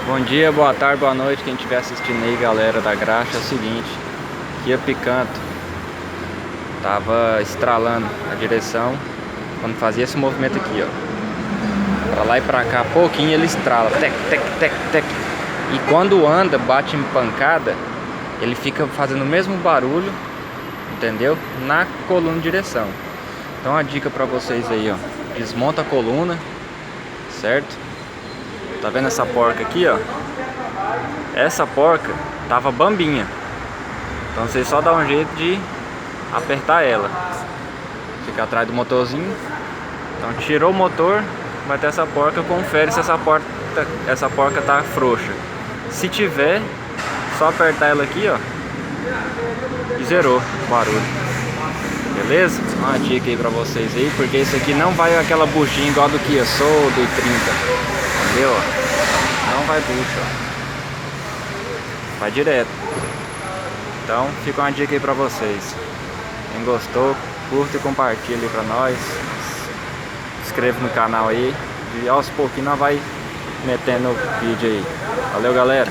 Bom dia, boa tarde, boa noite, quem estiver assistindo aí, galera da graxa. É o seguinte, aqui a Picanto tava estralando a direção quando fazia esse movimento aqui, ó, pra lá e pra cá, pouquinho ele estrala, tec, tec, tec, tec. E quando anda, bate em pancada, ele fica fazendo o mesmo barulho, entendeu? Na coluna de direção. Então a dica pra vocês aí, ó, desmonta a coluna, certo? Tá vendo essa porca aqui, ó? Essa porca tava bambinha. Então você só dá um jeito de apertar ela. Fica atrás do motorzinho. Então tirou o motor, vai ter essa porca, confere se essa porca tá frouxa. Se tiver, só apertar ela aqui, ó, e zerou o barulho. Beleza? Uma dica aí pra vocês aí, porque isso aqui não vai aquela buchinha igual do Kia Soul, do i30. Entendeu? Não vai bucha, ó. Vai direto. Então fica uma dica aí pra vocês. Quem gostou, curta e compartilha aí pra nós. Se inscreva no canal aí. E aos pouquinhos nós vai metendo o vídeo aí. Valeu, galera.